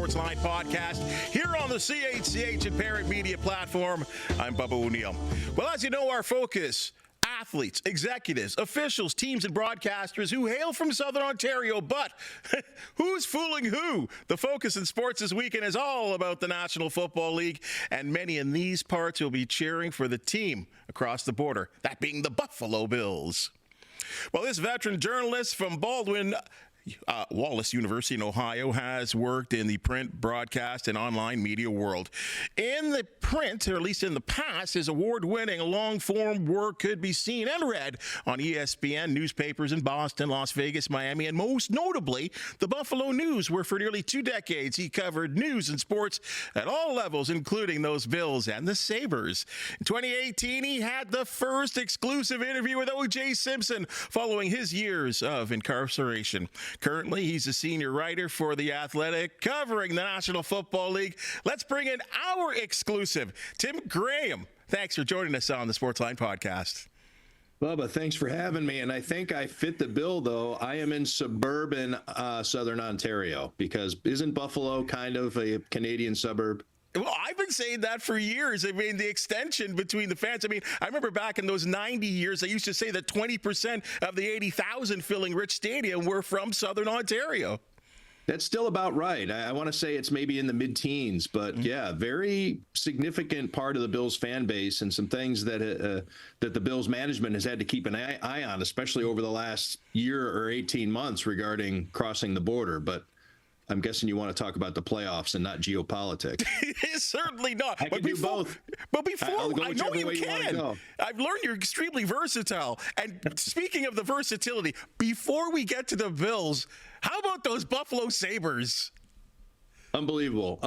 Sportsline Podcast here on the CHCH and Parent Media platform. I'm Bubba O'Neil. Well, as you know, our focus, athletes, executives, officials, teams, and broadcasters who hail from Southern Ontario. But who's fooling who? The focus in sports this weekend is all about the National Football League, and many in these parts will be cheering for the team across the border, that being the Buffalo Bills. Well, this veteran journalist from Baldwin Wallace University in Ohio has worked in the print, broadcast, and online media world. In the print, or at least in the past, his award-winning long-form work could be seen and read on ESPN newspapers in Boston, Las Vegas, Miami, and most notably, the Buffalo News, where for nearly 2 decades he covered news and sports at all levels, including those Bills and the Sabres. In 2018, he had the first exclusive interview with O.J. Simpson following his years of incarceration. Currently, he's a senior writer for The Athletic, covering the National Football League. Let's bring in our exclusive, Tim Graham. Thanks for joining us on the Sportsline Podcast. Bubba, thanks for having me. And I think I fit the bill, though. I am in suburban Southern Ontario, because isn't Buffalo kind of a Canadian suburb? Well, I've been saying that for years. I mean, the extension between the fans. I mean, I remember back in those 90 years, they used to say that 20% of the 80,000 filling Rich Stadium were from Southern Ontario. That's still about right. I want to say it's maybe in the mid-teens, but yeah, very significant part of the Bills fan base, and some things that that the Bills management has had to keep an eye on, especially over the last year or 18 months regarding crossing the border. But I'm guessing you want to talk about the playoffs and not geopolitics. Certainly not. I can do both. But before, I know you can. Go. I've learned you're extremely versatile. And speaking of the versatility, before we get to the Bills, how about those Buffalo Sabres? Unbelievable.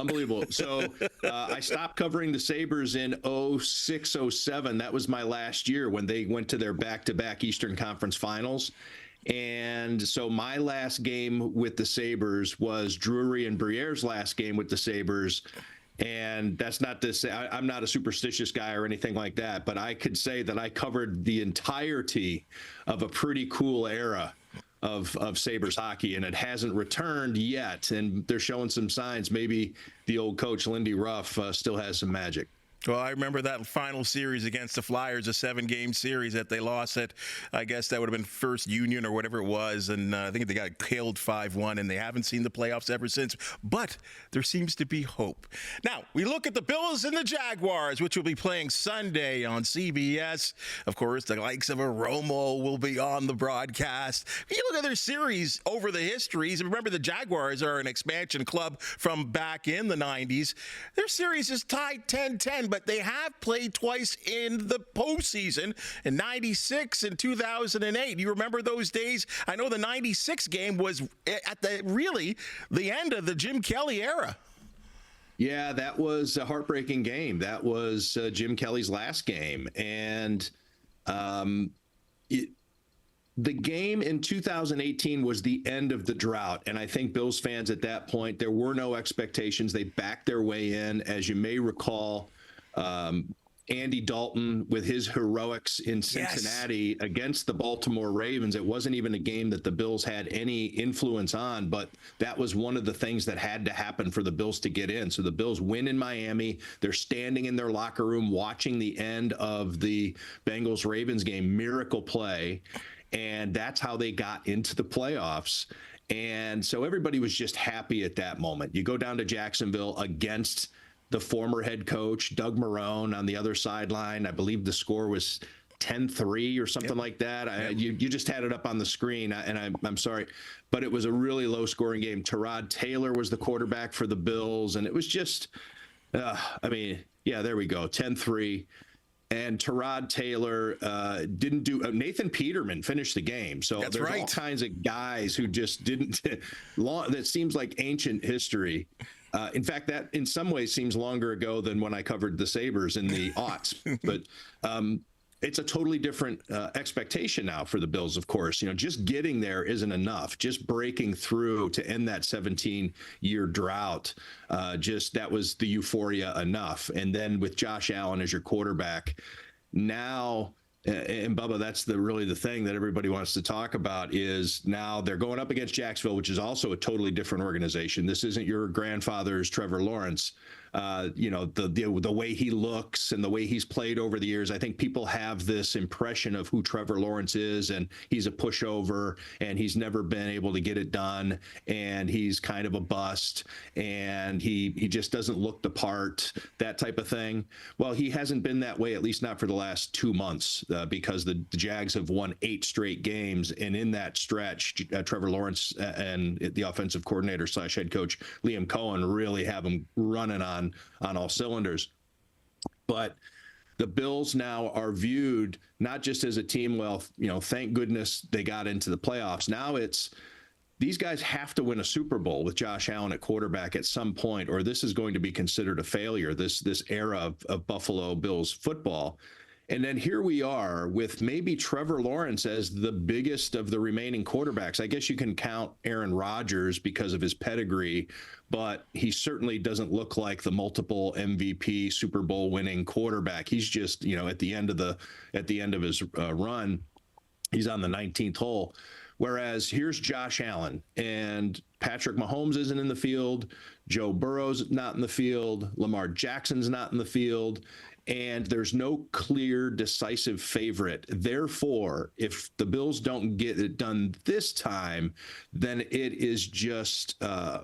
So I stopped covering the Sabres in 06, 07. That was my last year when they went to their back-to-back Eastern Conference Finals. And so my last game with the Sabres was Drury and Briere's last game with the Sabres. And that's not to say I'm not a superstitious guy or anything like that, but I could say that I covered the entirety of a pretty cool era of Sabres hockey, and it hasn't returned yet. And they're showing some signs. Maybe the old coach, Lindy Ruff, still has some magic. Well, I remember that final series against the Flyers, a 7-game series that they lost at, I guess that would have been First Union or whatever it was, and I think they got killed 5-1, and they haven't seen the playoffs ever since. But there seems to be hope. Now, we look at the Bills and the Jaguars, which will be playing Sunday on CBS. Of course, the likes of a Romo will be on the broadcast. You look at their series over the histories. Remember, the Jaguars are an expansion club from back in the 90s. Their series is tied 10-10. But they have played twice in the postseason, in 96 and 2008. You remember those days? I know the 96 game was at the end of the Jim Kelly era. Yeah, that was a heartbreaking game. That was Jim Kelly's last game. And the game in 2018 was the end of the drought. And I think Bills fans at that point, there were no expectations. They backed their way in. As you may recall, Andy Dalton with his heroics in Cincinnati against the Baltimore Ravens. It wasn't even a game that the Bills had any influence on, but that was one of the things that had to happen for the Bills to get in. So the Bills win in Miami. They're standing in their locker room watching the end of the Bengals-Ravens game, miracle play, and that's how they got into the playoffs. And so everybody was just happy at that moment. You go down to Jacksonville against the former head coach, Doug Marrone, on the other sideline. I believe the score was 10-3 or something like that. You just had it up on the screen, and I'm sorry, but it was a really low-scoring game. Tyrod Taylor was the quarterback for the Bills, and it was just, there we go, 10-3. And Tyrod Taylor didn't do Nathan Peterman finished the game. So there's all kinds of guys who just didn't that seems like ancient history. In fact, that in some ways seems longer ago than when I covered the Sabres in the aughts. But it's a totally different expectation now for the Bills, of course. You know, just getting there isn't enough. Just breaking through to end that 17-year drought, that was the euphoria enough. And then with Josh Allen as your quarterback, now And Bubba, that's really the thing that everybody wants to talk about is now they're going up against Jacksonville, which is also a totally different organization. This isn't your grandfather's Trevor Lawrence. The way he looks and the way he's played over the years, I think people have this impression of who Trevor Lawrence is, and he's a pushover, and he's never been able to get it done, and he's kind of a bust, and he just doesn't look the part, that type of thing. Well, he hasn't been that way, at least not for the last 2 months, because the Jags have won 8 straight games, and in that stretch, Trevor Lawrence and the offensive coordinator / head coach Liam Cohen really have him running on all cylinders. But the Bills now are viewed not just as a team, well, thank goodness they got into the playoffs. Now it's these guys have to win a Super Bowl with Josh Allen at quarterback at some point, or this is going to be considered a failure, this era of Buffalo Bills football. And then here we are with maybe Trevor Lawrence as the biggest of the remaining quarterbacks. I guess you can count Aaron Rodgers because of his pedigree, but he certainly doesn't look like the multiple MVP Super Bowl winning quarterback. He's just, at the end of his run, he's on the 19th hole. Whereas here's Josh Allen, and Patrick Mahomes isn't in the field, Joe Burrow's not in the field, Lamar Jackson's not in the field, and there's no clear, decisive favorite. Therefore, if the Bills don't get it done this time, then it is just a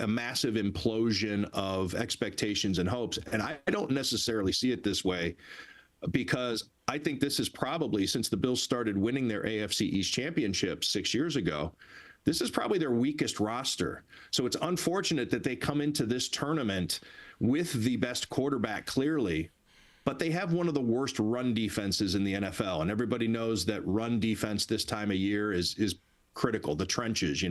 massive implosion of expectations and hopes. And I don't necessarily see it this way, because I think this is probably, since the Bills started winning their AFC East championship 6 years ago, this is probably their weakest roster. So it's unfortunate that they come into this tournament with the best quarterback, clearly, but they have one of the worst run defenses in the NFL. And everybody knows that run defense this time of year is critical. The trenches,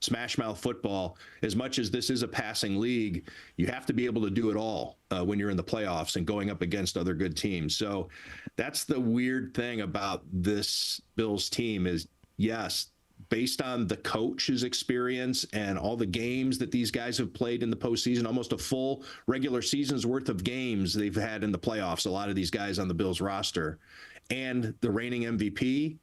smash mouth football. As much as this is a passing league, you have to be able to do it all when you're in the playoffs and going up against other good teams. So that's the weird thing about this Bills team is, yes, based on the coach's experience and all the games that these guys have played in the postseason, almost a full regular season's worth of games they've had in the playoffs, a lot of these guys on the Bills roster, and the reigning MVP,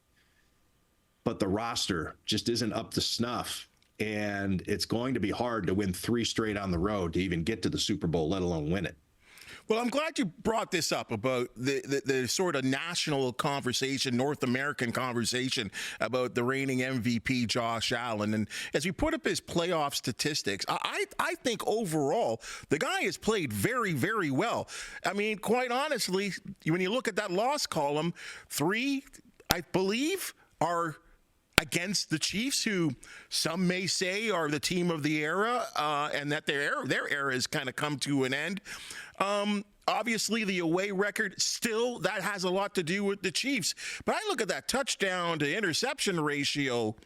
but the roster just isn't up to snuff. And it's going to be hard to win 3 straight on the road to even get to the Super Bowl, let alone win it. Well, I'm glad you brought this up about the sort of national conversation, North American conversation about the reigning MVP, Josh Allen. And as we put up his playoff statistics, I think overall the guy has played very, very well. I mean, quite honestly, when you look at that loss column, 3, I believe, are against the Chiefs, who some may say are the team of the era, and that their era has kind of come to an end. Obviously, the away record, still, that has a lot to do with the Chiefs. But I look at that touchdown to interception ratio,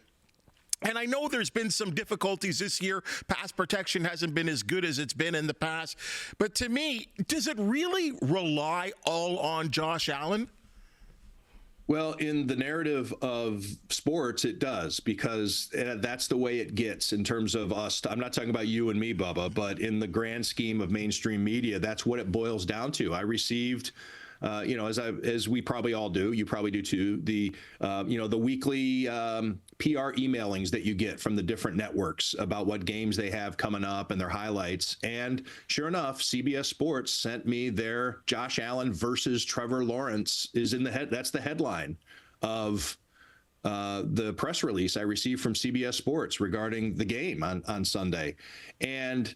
and I know there's been some difficulties this year. Pass protection hasn't been as good as it's been in the past. But to me, does it really rely all on Josh Allen? Well, in the narrative of sports, it does, because that's the way it gets in terms of us. I'm not talking about you and me, Bubba, but in the grand scheme of mainstream media, that's what it boils down to. I received, as we probably all do, you probably do too, the weekly PR emailings that you get from the different networks about what games they have coming up and their highlights. And sure enough, CBS Sports sent me their Josh Allen versus Trevor Lawrence is in the head. That's the headline of the press release I received from CBS Sports regarding the game on Sunday. And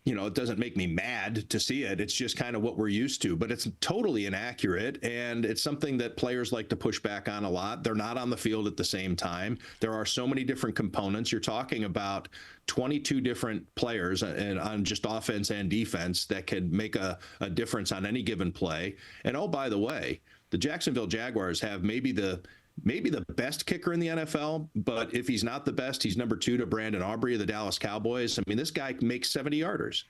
it doesn't make me mad to see it. It's just kind of what we're used to, but it's totally inaccurate. And it's something that players like to push back on a lot. They're not on the field at the same time. There are so many different components. You're talking about 22 different players and on just offense and defense that could make a difference on any given play. And oh, by the way, the Jacksonville Jaguars have maybe the best kicker in the NFL, but if he's not the best, he's number 2 to Brandon Aubrey of the Dallas Cowboys. I mean, this guy makes 70-yarders.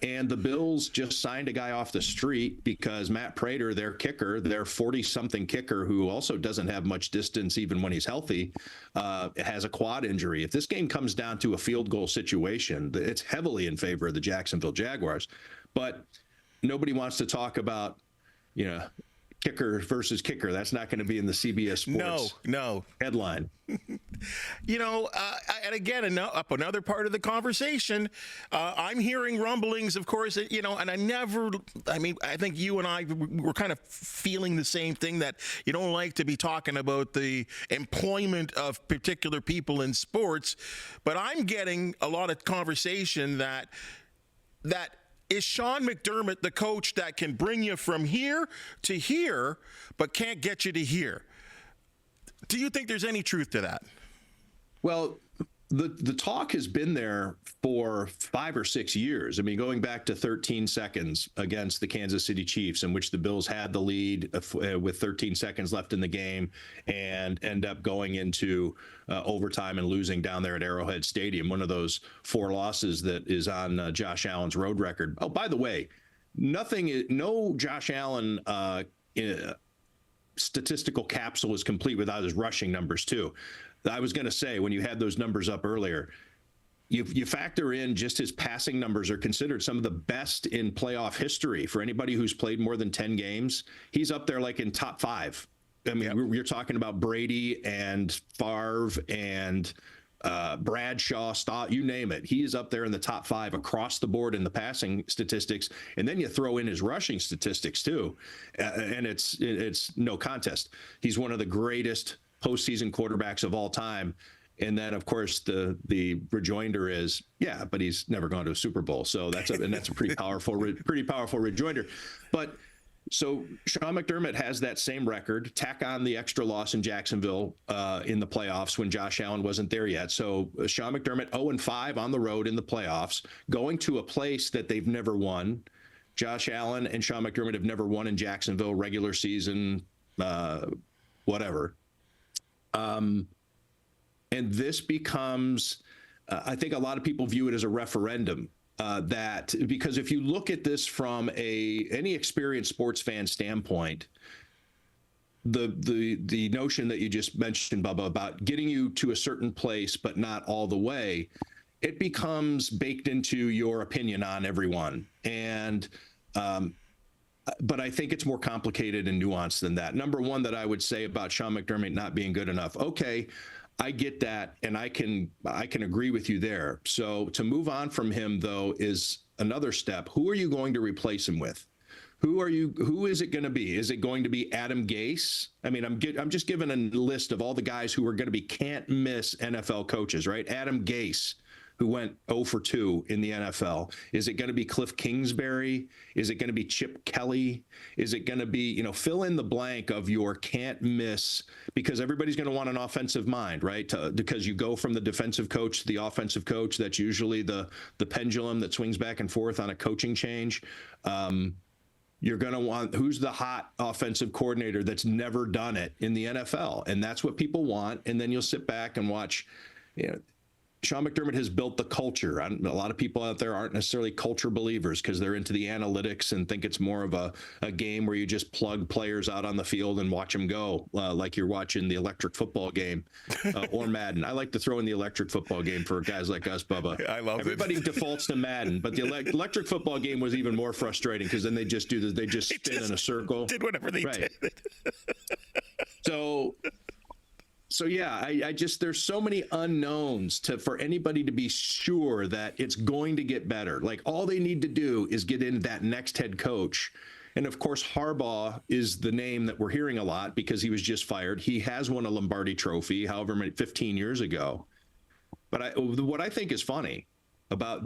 And the Bills just signed a guy off the street because Matt Prater, their kicker, their 40-something kicker, who also doesn't have much distance even when he's healthy, has a quad injury. If this game comes down to a field goal situation, it's heavily in favor of the Jacksonville Jaguars. But nobody wants to talk about, kicker versus kicker. That's not going to be in the CBS Sports no headline. And again, up another part of the conversation, I'm hearing rumblings, of course, and I think you and I were kind of feeling the same thing, that you don't like to be talking about the employment of particular people in sports, but I'm getting a lot of conversation that is Sean McDermott the coach that can bring you from here to here, but can't get you to here? Do you think there's any truth to that? Well, the talk has been there for 5 or 6 years. I mean, going back to 13 seconds against the Kansas City Chiefs, in which the Bills had the lead with 13 seconds left in the game and end up going into overtime and losing down there at Arrowhead Stadium, one of those 4 losses that is on Josh Allen's road record. Oh, by the way, no Josh Allen statistical capsule is complete without his rushing numbers too. I was going to say, when you had those numbers up earlier, you factor in just his passing numbers are considered some of the best in playoff history for anybody who's played more than 10 games. He's up there like in top 5. I mean, you're talking about Brady and Favre and Bradshaw, Stott, you name it. He is up there in the top 5 across the board in the passing statistics. And then you throw in his rushing statistics too. And it's no contest. He's one of the greatest postseason quarterbacks of all time. And then, of course, the rejoinder is, yeah, but he's never gone to a Super Bowl. So that's a pretty powerful rejoinder. But so Sean McDermott has that same record. Tack on the extra loss in Jacksonville in the playoffs when Josh Allen wasn't there yet. So Sean McDermott 0-5 on the road in the playoffs, going to a place that they've never won. Josh Allen and Sean McDermott have never won in Jacksonville, regular season, whatever. And this becomes, I think a lot of people view it as a referendum, because if you look at this from any experienced sports fan standpoint, the notion that you just mentioned, Bubba, about getting you to a certain place but not all the way, it becomes baked into your opinion on everyone. And but I think it's more complicated and nuanced than that. Number one that I would say about Sean McDermott not being good enough. Okay, I get that, and I can agree with you there. So to move on from him, though, is another step. Who are you going to replace him with? Who is it going to be? Is it going to be Adam Gase? I mean, I'm just giving a list of all the guys who are going to be can't miss NFL coaches, right? Adam Gase, who went 0-2 in the NFL. Is it going to be Cliff Kingsbury? Is it going to be Chip Kelly? Is it going to be, fill in the blank of your can't miss, because everybody's going to want an offensive mind, right? Because you go from the defensive coach to the offensive coach. That's usually the pendulum that swings back and forth on a coaching change. You're going to want who's the hot offensive coordinator that's never done it in the NFL. And that's what people want. And then you'll sit back and watch, Sean McDermott has built the culture. A lot of people out there aren't necessarily culture believers because they're into the analytics and think it's more of a game where you just plug players out on the field and watch them go, like you're watching the electric football game or Madden. I like to throw in the electric football game for guys like us, Bubba. I love Everybody defaults to Madden, but the electric football game was even more frustrating because then they just do this. They just spin in a circle. Did whatever they did. So yeah, I just, there's so many unknowns for anybody to be sure that it's going to get better. Like all they need to do is get in that next head coach. And of course, Harbaugh is the name that we're hearing a lot because he was just fired. He has won a Lombardi trophy, however many, 15 years ago. But what I think is funny about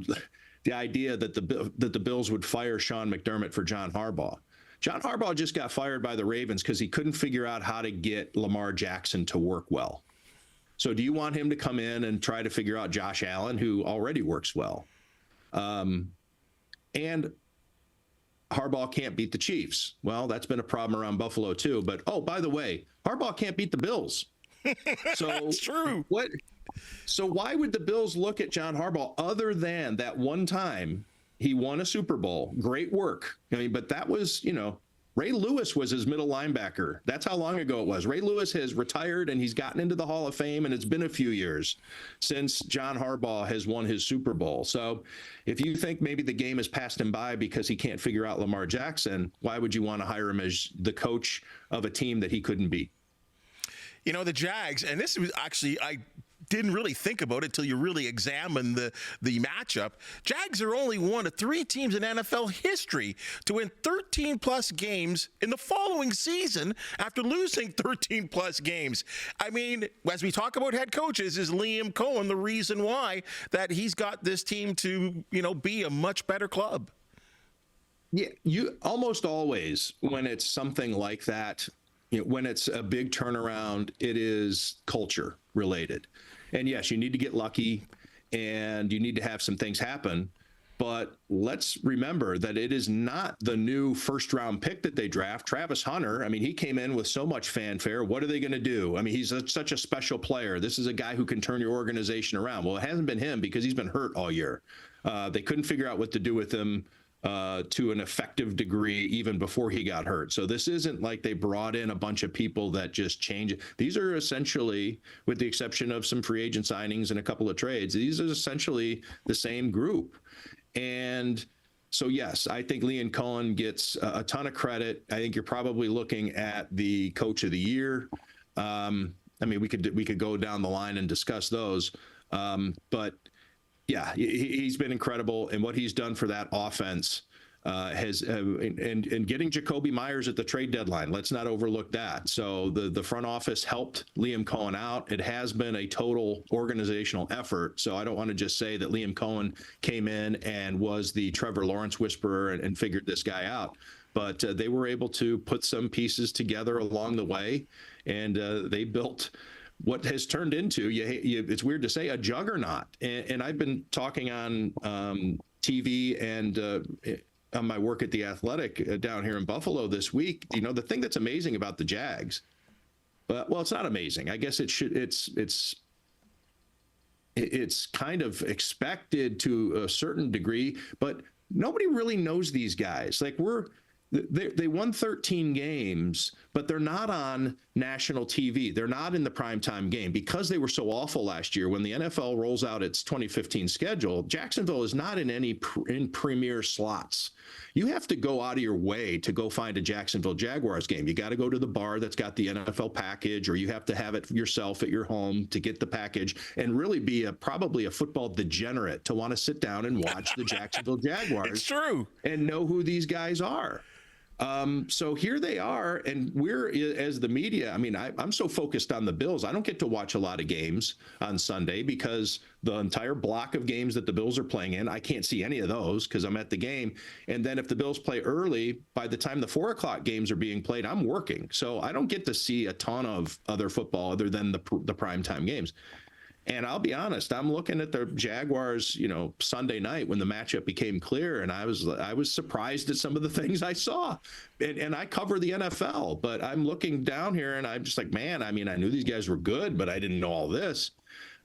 the idea that the Bills would fire Sean McDermott for John Harbaugh. John Harbaugh just got fired by the Ravens because he couldn't figure out how to get Lamar Jackson to work well. So do you want him to come in and try to figure out Josh Allen, who already works well? And Harbaugh can't beat the Chiefs. Well, that's been a problem around Buffalo too. But, oh, by the way, Harbaugh can't beat the Bills. So that's true. So why would the Bills look at John Harbaugh other than that one time he won a Super Bowl? Great work. I mean, but that was, Ray Lewis was his middle linebacker. That's how long ago it was. Ray Lewis has retired, and he's gotten into the Hall of Fame, and it's been a few years since John Harbaugh has won his Super Bowl. So if you think maybe the game has passed him by because he can't figure out Lamar Jackson, why would you want to hire him as the coach of a team that he couldn't beat? You know, the Jags, and this was actually, I didn't really think about it until you really examine the matchup. Jags are only one of 3 teams in NFL history to win 13-plus games in the following season after losing 13-plus games. I mean, as we talk about head coaches, is Liam Cohen the reason why that he's got this team to, you know, be a much better club? Yeah, you almost always, when it's something like that, you know, when it's a big turnaround, it is culture related. And yes, you need to get lucky and you need to have some things happen. But let's remember that it is not the new first-round pick that they draft. Travis Hunter, I mean, he came in with so much fanfare. What are they going to do? I mean, he's such a special player. This is a guy who can turn your organization around. Well, it hasn't been him because he's been hurt all year. They couldn't figure out what to do with him to an effective degree even before he got hurt. So this isn't like they brought in a bunch of people that just change it. These are essentially, with the exception of some free agent signings and a couple of trades, these are essentially the same group. And so, yes, I think Liam Cohen gets a ton of credit. I think you're probably looking at the coach of the year. I mean, we could go down the line and discuss those. But yeah, he's been incredible, and what he's done for that offense and getting Jacoby Myers at the trade deadline. Let's not overlook that. So the front office helped Liam Cohen out. It has been a total organizational effort. So I don't want to just say that Liam Cohen came in and was the Trevor Lawrence whisperer and figured this guy out. But they were able to put some pieces together along the way, and they built what has turned into, it's weird to say, a juggernaut. And I've been talking on TV and on my work at The Athletic down here in Buffalo this week. You know, the thing that's amazing about the Jags, well, it's not amazing. I guess it's kind of expected to a certain degree, but nobody really knows these guys. Like they won 13 games, but they're not on national TV. They're not in the primetime game because they were so awful last year. When the NFL rolls out its 2015 schedule, Jacksonville is not in any in premier slots. You have to go out of your way to go find a Jacksonville Jaguars game. You got to go to the bar that's got the NFL package, or you have to have it yourself at your home to get the package and really be probably a football degenerate to want to sit down and watch the Jacksonville Jaguars. It's true. And know who these guys are. So here they are, and we're, as the media, I mean, I'm so focused on the Bills, I don't get to watch a lot of games on Sunday because the entire block of games that the Bills are playing in, I can't see any of those because I'm at the game. And then if the Bills play early, by the time the 4:00 games are being played, I'm working. So I don't get to see a ton of other football other than the primetime games. And I'll be honest, I'm looking at the Jaguars, you know, Sunday night when the matchup became clear, and I was surprised at some of the things I saw. And I cover the NFL, but I'm looking down here and I'm just like, man, I mean, I knew these guys were good, but I didn't know all this.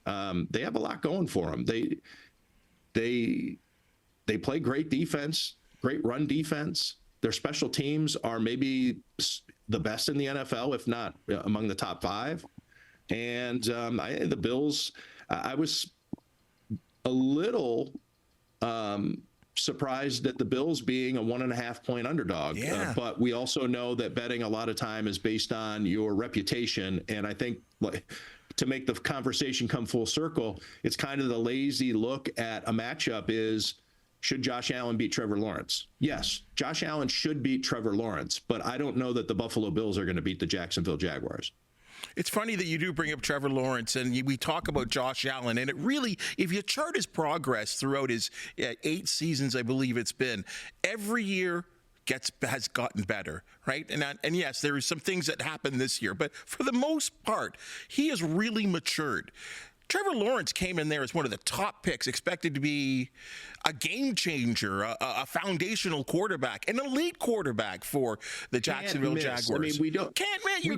They have a lot going for them. They play great defense, great run defense. Their special teams are maybe the best in the NFL, if not among the top 5. And the Bills, I was a little surprised at the Bills being a 1.5-point underdog. Yeah. But we also know that betting a lot of time is based on your reputation. And I think to make the conversation come full circle, it's kind of the lazy look at a matchup is, should Josh Allen beat Trevor Lawrence? Yes, Josh Allen should beat Trevor Lawrence, but I don't know that the Buffalo Bills are going to beat the Jacksonville Jaguars. It's funny that you do bring up Trevor Lawrence, and we talk about Josh Allen, and it really, if you chart his progress throughout his 8 seasons, I believe it's been, every year has gotten better, right? And yes, there are some things that happened this year, but for the most part, he has really matured. Trevor Lawrence came in there as one of the top picks, expected to be a game changer, a foundational quarterback, an elite quarterback for the Jacksonville Jaguars. I mean, we don't can't miss. We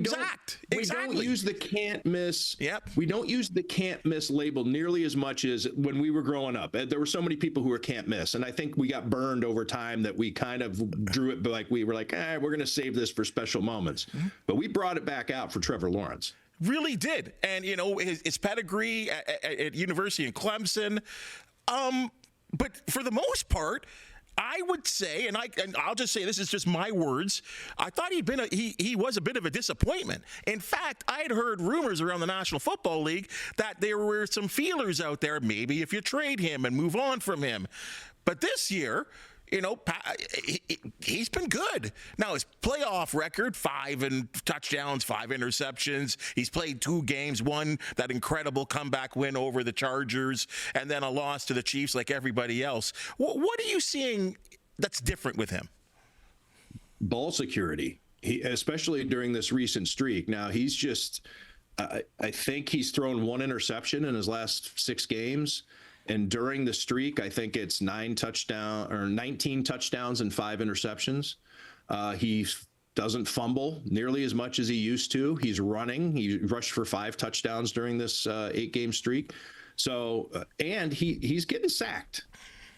don't use the can't miss. Yep. We don't use the can't miss label nearly as much as when we were growing up. There were so many people who were can't miss, and I think we got burned over time that we kind of drew it like we were like, we're going to save this for special moments. Mm-hmm. But we brought it back out for Trevor Lawrence. Really did. And, his pedigree at University in Clemson. But for the most part, I would say, and I'll just say this is just my words, I thought he was a bit of a disappointment. In fact, I had heard rumors around the National Football League that there were some feelers out there, maybe if you trade him and move on from him. But this year, he's been good. Now, his playoff record, 5 touchdowns, 5 interceptions. He's played 2 games, one that incredible comeback win over the Chargers, and then a loss to the Chiefs like everybody else. What are you seeing that's different with him? Ball security, especially during this recent streak. Now, he's just, I think he's thrown 1 interception in his last 6 games. And during the streak, I think it's 19 touchdowns and 5 interceptions. He doesn't fumble nearly as much as he used to. He's running. He rushed for 5 touchdowns during this 8-game streak. So, and he's getting sacked.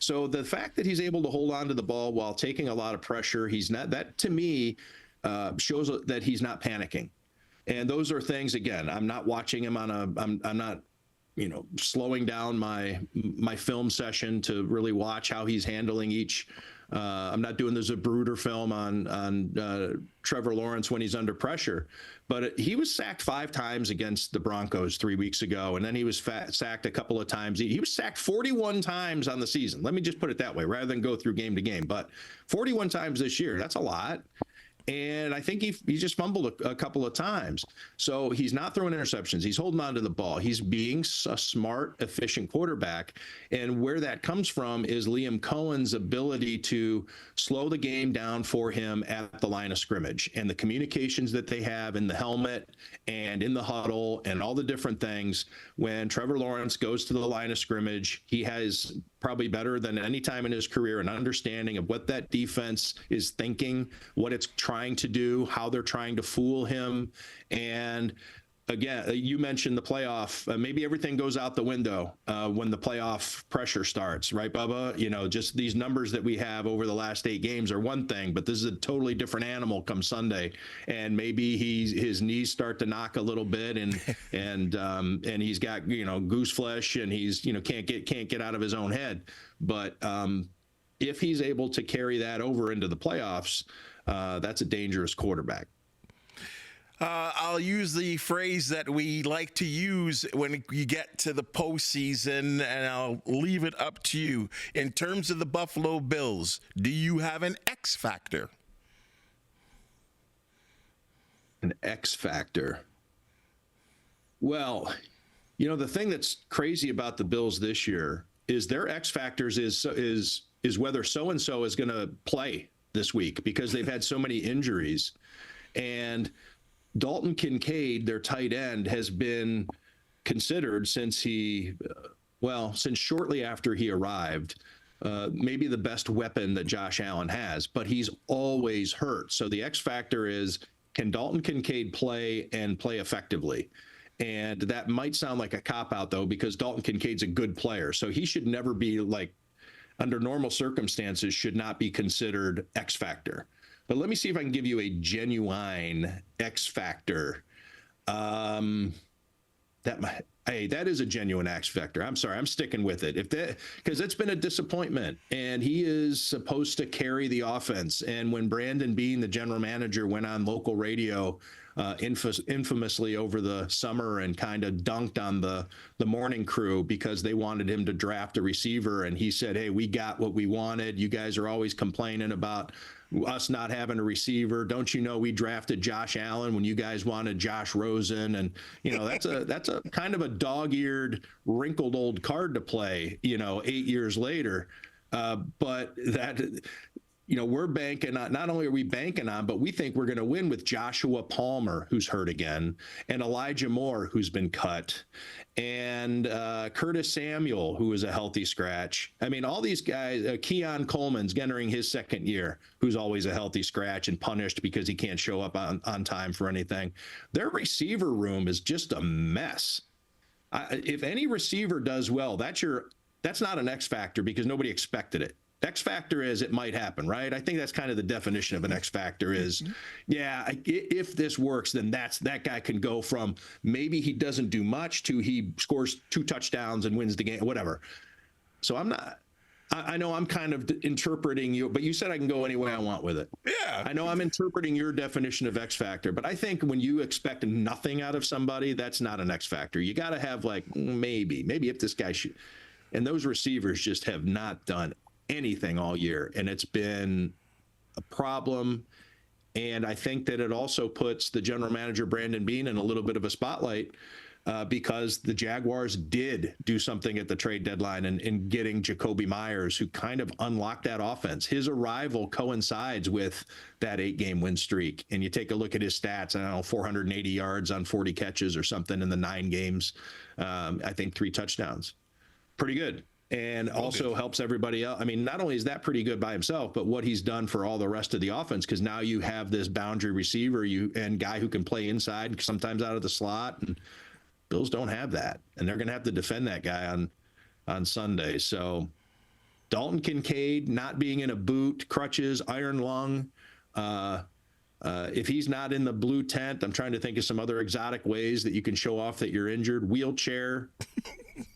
So the fact that he's able to hold on to the ball while taking a lot of pressure, that to me shows that he's not panicking. And those are things, again, I'm not watching him I'm not slowing down my film session to really watch how he's handling each. I'm not doing the Zapruder film on Trevor Lawrence when he's under pressure, but he was sacked 5 times against the Broncos 3 weeks ago, and then he was sacked a couple of times. He was sacked 41 times on the season. Let me just put it that way, rather than go through game to game. But 41 times this year, that's a lot. And I think he just fumbled a couple of times. So he's not throwing interceptions. He's holding on to the ball. He's being a smart, efficient quarterback. And where that comes from is Liam Cohen's ability to slow the game down for him at the line of scrimmage, and the communications that they have in the helmet and in the huddle and all the different things. When Trevor Lawrence goes to the line of scrimmage, he has probably better than any time in his career an understanding of what that defense is thinking, what it's trying to do, how they're trying to fool him. And again, you mentioned the playoff. Maybe everything goes out the window when the playoff pressure starts, right, Bubba? Just these numbers that we have over the last 8 games are one thing, but this is a totally different animal come Sunday. And maybe his knees start to knock a little bit, and he's got goose flesh, and he's can't get out of his own head. But if he's able to carry that over into the playoffs, that's a dangerous quarterback. I'll use the phrase that we like to use when you get to the postseason, and I'll leave it up to you. In terms of the Buffalo Bills, do you have an X factor? An X factor. Well, the thing that's crazy about the Bills this year is their X factors is whether so-and-so is going to play this week, because they've had so many injuries. And Dalton Kincaid, their tight end, has been considered since shortly after he arrived, maybe the best weapon that Josh Allen has, but he's always hurt. So the X factor is, can Dalton Kincaid play and play effectively? And that might sound like a cop-out, though, because Dalton Kincaid's a good player. So he should never be, under normal circumstances, should not be considered X factor. But let me see if I can give you a genuine X factor. That is a genuine X factor. I'm sorry, I'm sticking with it. Because it's been a disappointment, and he is supposed to carry the offense. And when Brandon Beane, the general manager, went on local radio infamously over the summer and kind of dunked on the morning crew because they wanted him to draft a receiver, and he said, "Hey, we got what we wanted. You guys are always complaining about us not having a receiver. Don't you know we drafted Josh Allen when you guys wanted Josh Rosen?" And that's a kind of a dog-eared, wrinkled old card to play 8 years later. But we're banking on, not only are we banking on, but we think we're going to win with Joshua Palmer, who's hurt again, and Elijah Moore, who's been cut, and Curtis Samuel, who is a healthy scratch. I mean, all these guys, Keon Coleman's entering his second year, who's always a healthy scratch and punished because he can't show up on time for anything. Their receiver room is just a mess. If any receiver does well, that's not an X factor because nobody expected it. X factor is it might happen, right? I think that's kind of the definition of an X factor is, if this works, then that guy can go from maybe he doesn't do much to he scores 2 touchdowns and wins the game, whatever. So I know I'm kind of interpreting you, but you said I can go any way I want with it. Yeah. I know I'm interpreting your definition of X factor, but I think when you expect nothing out of somebody, that's not an X factor. You got to have like, maybe if this guy should, and those receivers just have not done anything all year, and it's been a problem. And I think that it also puts the general manager Brandon Beane in a little bit of a spotlight because the Jaguars did do something at the trade deadline in getting Jacoby Myers, who kind of unlocked that offense. His arrival coincides with that 8-game win streak, and you take a look at his stats. I don't know, 480 yards on 40 catches or something in the 9 games. I think 3 touchdowns, pretty good. And also helps everybody else. I mean, not only is that pretty good by himself, but what he's done for all the rest of the offense, because now you have this boundary receiver and guy who can play inside, sometimes out of the slot. And Bills don't have that, and they're going to have to defend that guy on Sunday. So Dalton Kincaid not being in a boot, crutches, iron lung. If he's not in the blue tent, I'm trying to think of some other exotic ways that you can show off that you're injured. Wheelchair.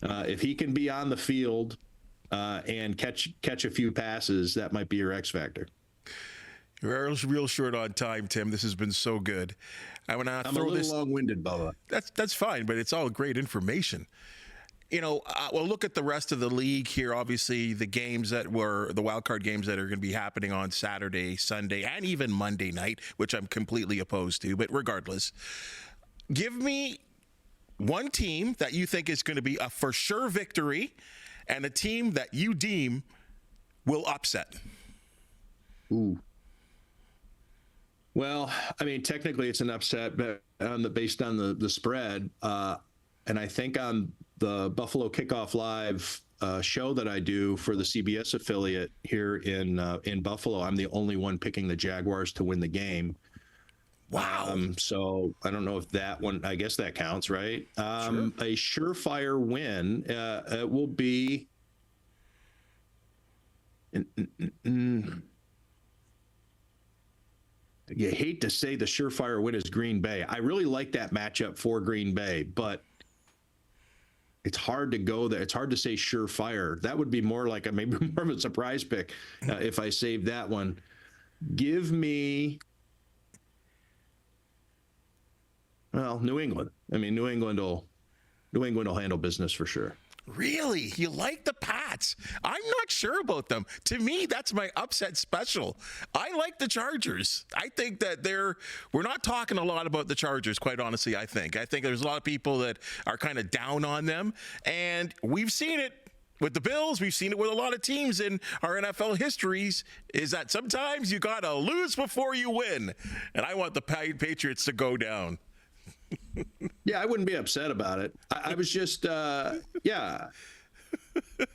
If he can be on the field and catch a few passes, that might be your X factor. You're real short on time, Tim. This has been so good. I'm a little long-winded, Bubba. That's fine, but it's all great information. We'll look at the rest of the league here. Obviously, the games that were the wild card games that are going to be happening on Saturday, Sunday, and even Monday night, which I'm completely opposed to. But regardless, give me one team that you think is going to be a for sure victory and a team that you deem will upset. Ooh. Well, I mean, technically it's an upset based on the spread. And I think on the Buffalo Kickoff Live show that I do for the CBS affiliate here in Buffalo, I'm the only one picking the Jaguars to win the game. Wow. So I don't know if that one, I guess that counts, right? Sure. A surefire win will be. You hate to say the surefire win is Green Bay. I really like that matchup for Green Bay, but it's hard to go there. It's hard to say surefire. That would be more like maybe more of a surprise pick if I saved that one. Give me, well, New England. I mean, New England will handle business for sure. Really? You like the Pats? I'm not sure about them. To me, that's my upset special. I like the Chargers. I think that we're not talking a lot about the Chargers, quite honestly, I think. I think there's a lot of people that are kind of down on them, and we've seen it with the Bills. We've seen it with a lot of teams in our NFL histories, is that sometimes you got to lose before you win, and I want the Patriots to go down. Yeah, I wouldn't be upset about it. I was just, yeah.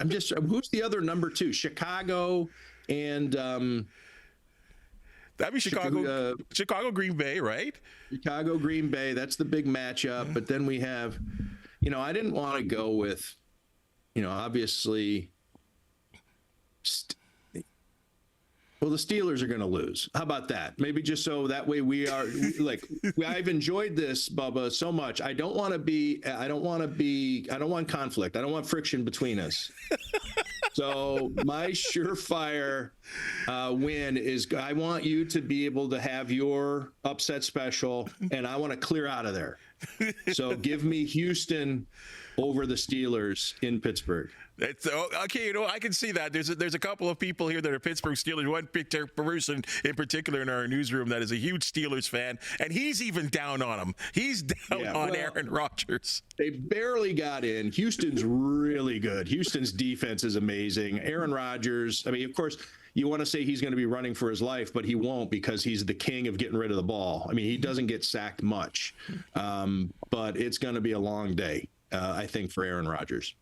Who's the other number 2? Chicago and. That'd be Chicago, Green Bay, right? Chicago, Green Bay. That's the big matchup. But then we have, I didn't want to go with, obviously. Well, the Steelers are going to lose. How about that? Maybe just so that way we are like, I've enjoyed this, Bubba, so much. I don't want conflict. I don't want friction between us. So my surefire win is I want you to be able to have your upset special, and I want to clear out of there. So give me Houston over the Steelers in Pittsburgh. It's okay. I can see that. There's a couple of people here that are Pittsburgh Steelers. One person in particular in our newsroom that is a huge Steelers fan, and he's even down on them. He's down on Aaron Rodgers. They barely got in. Houston's really good. Houston's defense is amazing. Aaron Rodgers. I mean, of course, you want to say he's going to be running for his life, but he won't, because he's the king of getting rid of the ball. I mean, he doesn't get sacked much, but it's going to be a long day, I think, for Aaron Rodgers.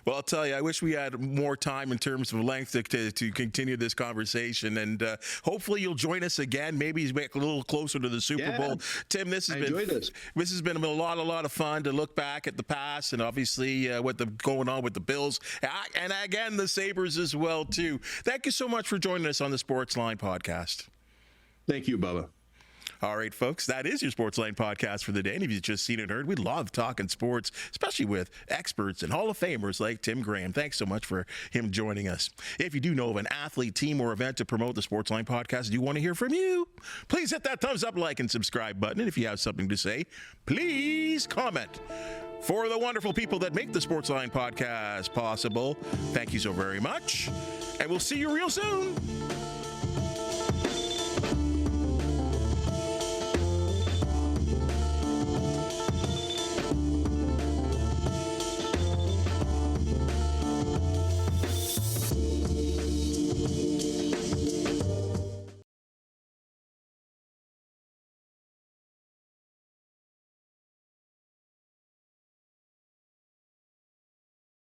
Well, I'll tell you, I wish we had more time in terms of length to continue this conversation, and hopefully you'll join us again. Maybe get a little closer to the Super Bowl. Tim, this has been a lot of fun to look back at the past, and obviously what going on with the Bills, and again the Sabres as well too. Thank you so much for joining us on the Sportsline Podcast. Thank you, Bubba. All right, folks, that is your Sportsline Podcast for the day. And if you've just seen it, heard, we love talking sports, especially with experts and Hall of Famers like Tim Graham. Thanks so much for him joining us. If you do know of an athlete, team, or event to promote the Sportsline Podcast, do want to hear from you, please hit that thumbs up, like, and subscribe button. And if you have something to say, please comment. For the wonderful people that make the Sportsline Podcast possible, thank you so very much. And we'll see you real soon.